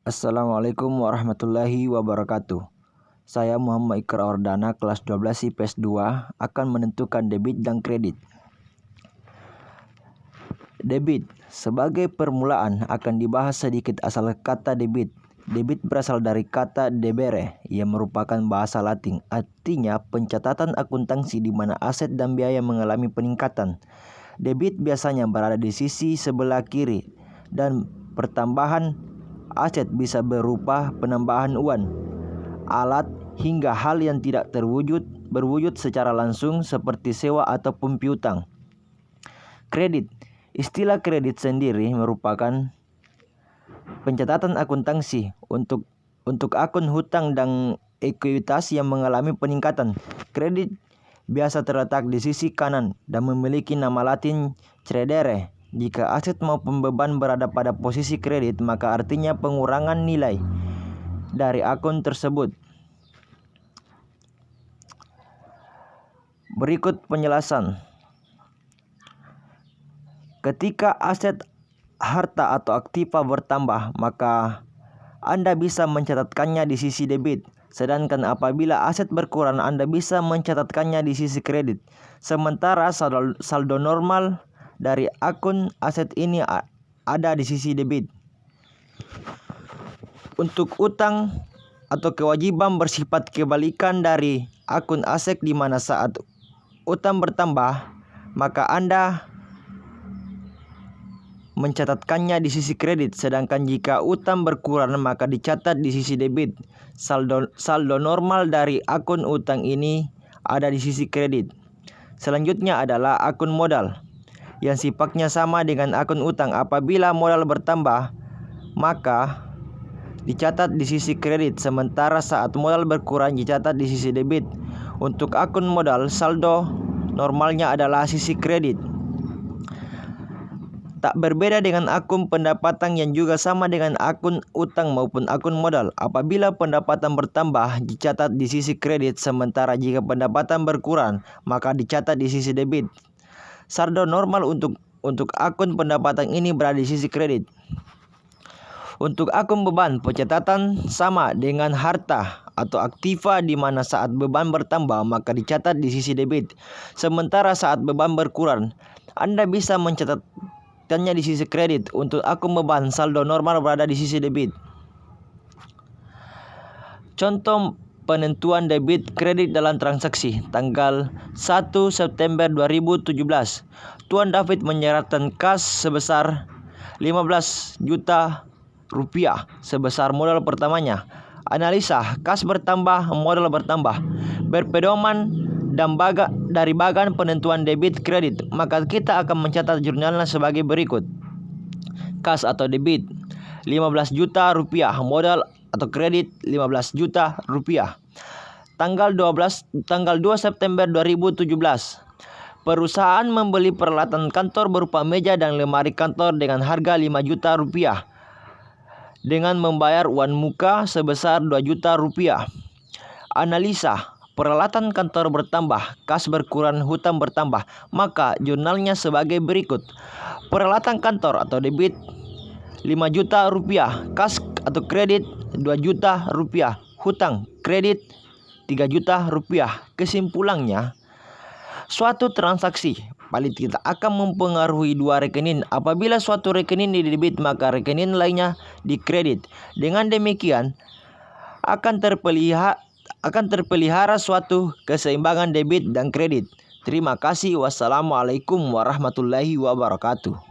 Assalamualaikum warahmatullahi wabarakatuh. Saya Muhammad Ikrar Ordana, kelas 12 IPS 2, akan menentukan debit dan kredit. Debit. Sebagai permulaan akan dibahas sedikit asal kata debit. Debit berasal dari kata debere yang merupakan bahasa Latin. Artinya pencatatan akuntansi di mana aset dan biaya mengalami peningkatan. Debit biasanya berada di sisi sebelah kiri dan pertambahan aset bisa berupa penambahan uang, alat, hingga hal yang tidak berwujud secara langsung seperti sewa ataupun piutang. Kredit. Istilah kredit sendiri merupakan pencatatan akuntansi untuk akun hutang dan ekuitas yang mengalami peningkatan. Kredit biasa terletak di sisi kanan dan memiliki nama Latin credere. Jika aset maupun beban berada pada posisi kredit, maka artinya pengurangan nilai dari akun tersebut. Berikut penjelasan. Ketika aset, harta atau aktiva bertambah, maka Anda bisa mencatatkannya di sisi debit. Sedangkan apabila aset berkurang, Anda bisa mencatatkannya di sisi kredit. Sementara saldo normal dari akun aset ini ada di sisi debit. Untuk utang atau kewajiban bersifat kebalikan dari akun aset, di mana saat utang bertambah, maka Anda mencatatkannya di sisi kredit. Sedangkan jika utang berkurang, maka dicatat di sisi debit. Saldo normal dari akun utang ini ada di sisi kredit. Selanjutnya adalah akun modal, yang sifatnya sama dengan akun utang. Apabila modal bertambah, maka dicatat di sisi kredit. Sementara saat modal berkurang, dicatat di sisi debit. Untuk akun modal, saldo normalnya adalah sisi kredit. Tak berbeda dengan akun pendapatan yang juga sama dengan akun utang maupun akun modal. Apabila pendapatan bertambah, dicatat di sisi kredit. Sementara jika pendapatan berkurang, maka dicatat di sisi debit. Saldo normal untuk akun pendapatan ini berada di sisi kredit. Untuk akun beban, pencatatan sama dengan harta atau aktiva, di mana saat beban bertambah, maka dicatat di sisi debit. Sementara saat beban berkurang, Anda bisa mencatatkannya di sisi kredit. Untuk akun beban, saldo normal berada di sisi debit. Contoh penentuan debit kredit dalam transaksi. Tanggal 1 September 2017, Tuan David menyerahkan kas sebesar 15 juta rupiah sebesar modal pertamanya. Analisa: kas bertambah, modal bertambah. Berpedoman dari bagan penentuan debit kredit, maka kita akan mencatat jurnalnya sebagai berikut. Kas atau debit 15 juta rupiah, modal atau kredit 15 juta rupiah. Tanggal 2 September 2017, perusahaan membeli peralatan kantor berupa meja dan lemari kantor dengan harga 5 juta rupiah dengan membayar uang muka sebesar 2 juta rupiah. Analisa: peralatan kantor bertambah, kas berkurang, hutang bertambah, maka jurnalnya sebagai berikut. Peralatan kantor atau debit 5 juta rupiah, kas atau kredit 2 juta rupiah, hutang kredit 3 juta rupiah. Kesimpulannya, suatu transaksi paling tidak akan mempengaruhi dua rekening. Apabila suatu rekening di debit, maka rekening lainnya di kredit. Dengan demikian akan terpelihara suatu keseimbangan debit dan kredit. Terima kasih. Wassalamualaikum warahmatullahi wabarakatuh.